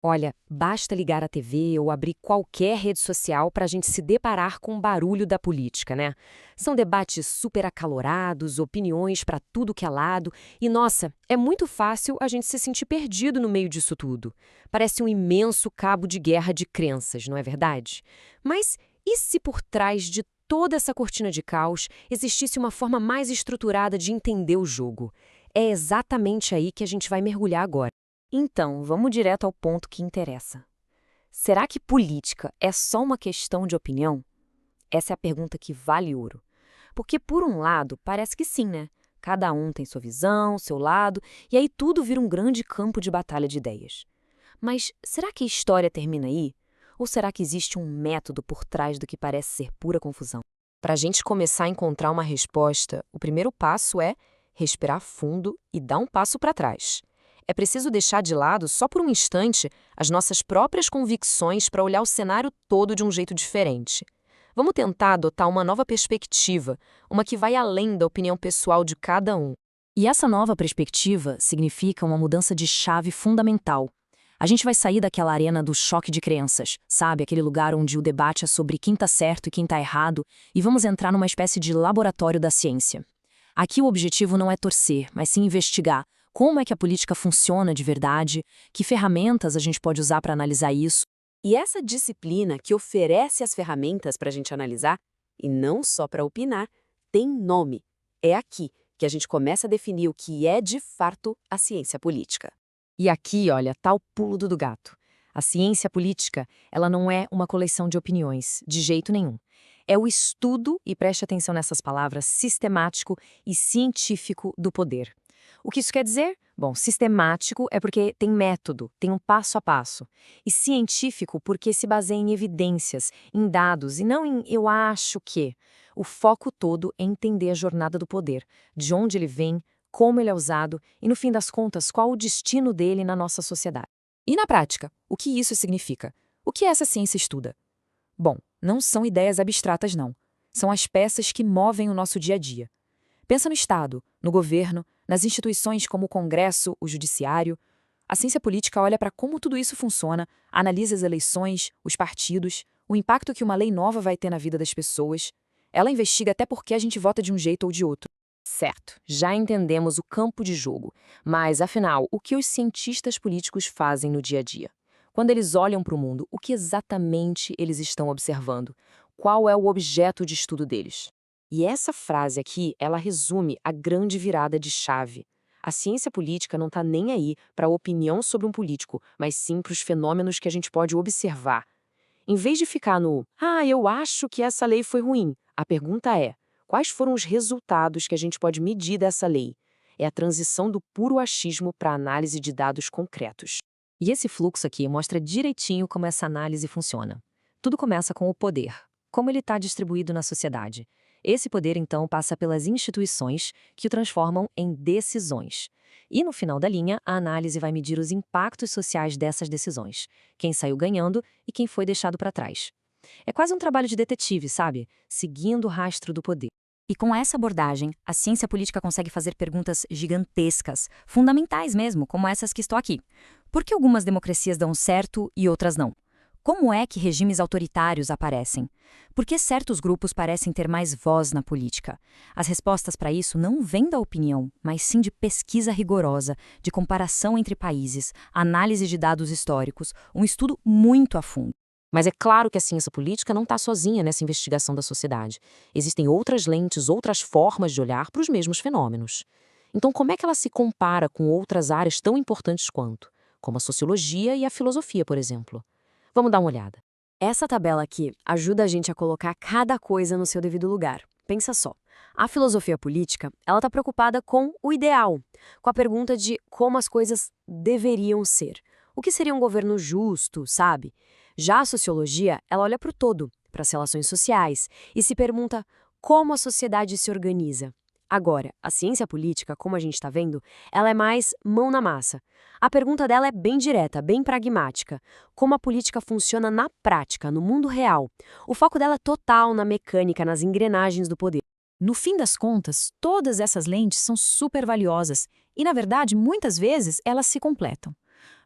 Olha, basta ligar a TV ou abrir qualquer rede social para a gente se deparar com o barulho da política, né? São debates super acalorados, opiniões para tudo que é lado, e nossa, é muito fácil a gente se sentir perdido no meio disso tudo. Parece um imenso cabo de guerra de crenças, não é verdade? Mas e se por trás de toda essa cortina de caos existisse uma forma mais estruturada de entender o jogo? É exatamente aí que a gente vai mergulhar agora. Então, vamos direto ao ponto que interessa. Será que política é só uma questão de opinião? Essa é a pergunta que vale ouro. Porque, por um lado, parece que sim, né? Cada um tem sua visão, seu lado, e aí tudo vira um grande campo de batalha de ideias. Mas será que a história termina aí? Ou será que existe um método por trás do que parece ser pura confusão? Para a gente começar a encontrar uma resposta, o primeiro passo é respirar fundo e dar um passo para trás. É preciso deixar de lado, só por um instante, as nossas próprias convicções para olhar o cenário todo de um jeito diferente. Vamos tentar adotar uma nova perspectiva, uma que vai além da opinião pessoal de cada um. E essa nova perspectiva significa uma mudança de chave fundamental. A gente vai sair daquela arena do choque de crenças, sabe? Aquele lugar onde o debate é sobre quem está certo e quem está errado, e vamos entrar numa espécie de laboratório da ciência. Aqui o objetivo não é torcer, mas sim investigar como é que a política funciona de verdade, que ferramentas a gente pode usar para analisar isso. E essa disciplina que oferece as ferramentas para a gente analisar, e não só para opinar, tem nome. É aqui que a gente começa a definir o que é de fato a ciência política. E aqui, olha, tá o pulo do gato. A ciência política, ela não é uma coleção de opiniões, de jeito nenhum. É o estudo, e preste atenção nessas palavras, sistemático e científico do poder. O que isso quer dizer? Bom, sistemático é porque tem método, tem um passo a passo. E científico porque se baseia em evidências, em dados e não em eu acho que. O foco todo é entender a jornada do poder, de onde ele vem, como ele é usado e, no fim das contas, qual o destino dele na nossa sociedade. E na prática, o que isso significa? O que essa ciência estuda? Bom, não são ideias abstratas, não. São as peças que movem o nosso dia a dia. Pensa no Estado, no governo, nas instituições como o Congresso, o Judiciário. A ciência política olha para como tudo isso funciona, analisa as eleições, os partidos, o impacto que uma lei nova vai ter na vida das pessoas. Ela investiga até por que a gente vota de um jeito ou de outro. Certo, já entendemos o campo de jogo, mas afinal, o que os cientistas políticos fazem no dia a dia? Quando eles olham para o mundo, o que exatamente eles estão observando? Qual é o objeto de estudo deles? E essa frase aqui, ela resume a grande virada de chave. A ciência política não está nem aí para a opinião sobre um político, mas sim para os fenômenos que a gente pode observar. Em vez de ficar no, eu acho que essa lei foi ruim, a pergunta é, quais foram os resultados que a gente pode medir dessa lei? É a transição do puro achismo para a análise de dados concretos. E esse fluxo aqui mostra direitinho como essa análise funciona. Tudo começa com o poder, como ele está distribuído na sociedade. Esse poder, então, passa pelas instituições, que o transformam em decisões. E, no final da linha, a análise vai medir os impactos sociais dessas decisões, quem saiu ganhando e quem foi deixado para trás. É quase um trabalho de detetive, sabe? Seguindo o rastro do poder. E com essa abordagem, a ciência política consegue fazer perguntas gigantescas, fundamentais mesmo, como essas que estou aqui. Por que algumas democracias dão certo e outras não? Como é que regimes autoritários aparecem? Por que certos grupos parecem ter mais voz na política? As respostas para isso não vêm da opinião, mas sim de pesquisa rigorosa, de comparação entre países, análise de dados históricos, um estudo muito a fundo. Mas é claro que a ciência política não está sozinha nessa investigação da sociedade. Existem outras lentes, outras formas de olhar para os mesmos fenômenos. Então, como é que ela se compara com outras áreas tão importantes quanto? Como a sociologia e a filosofia, por exemplo. Vamos dar uma olhada. Essa tabela aqui ajuda a gente a colocar cada coisa no seu devido lugar. Pensa só, a filosofia política, ela está preocupada com o ideal, com a pergunta de como as coisas deveriam ser. O que seria um governo justo, sabe? Já a sociologia, ela olha para o todo, para as relações sociais, e se pergunta como a sociedade se organiza. Agora, a ciência política, como a gente está vendo, ela é mais mão na massa. A pergunta dela é bem direta, bem pragmática. Como a política funciona na prática, no mundo real. O foco dela é total na mecânica, nas engrenagens do poder. No fim das contas, todas essas lentes são super valiosas e, na verdade, muitas vezes elas se completam.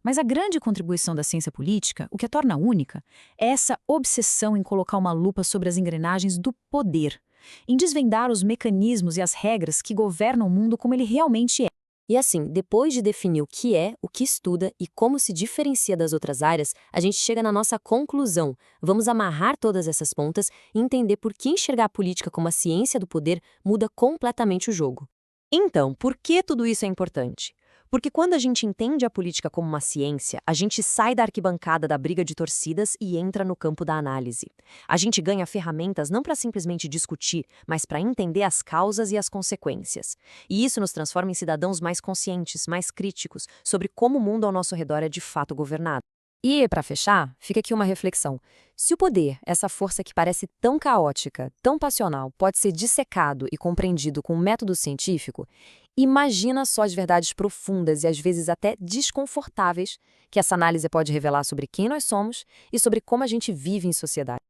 Mas a grande contribuição da ciência política, o que a torna única, é essa obsessão em colocar uma lupa sobre as engrenagens do poder, em desvendar os mecanismos e as regras que governam o mundo como ele realmente é. E assim, depois de definir o que é, o que estuda e como se diferencia das outras áreas, a gente chega na nossa conclusão. Vamos amarrar todas essas pontas e entender por que enxergar a política como a ciência do poder muda completamente o jogo. Então, por que tudo isso é importante? Porque quando a gente entende a política como uma ciência, a gente sai da arquibancada da briga de torcidas e entra no campo da análise. A gente ganha ferramentas não para simplesmente discutir, mas para entender as causas e as consequências. E isso nos transforma em cidadãos mais conscientes, mais críticos, sobre como o mundo ao nosso redor é de fato governado. E, para fechar, fica aqui uma reflexão. Se o poder, essa força que parece tão caótica, tão passional, pode ser dissecado e compreendido com um método científico, imagina só as verdades profundas e às vezes até desconfortáveis que essa análise pode revelar sobre quem nós somos e sobre como a gente vive em sociedade.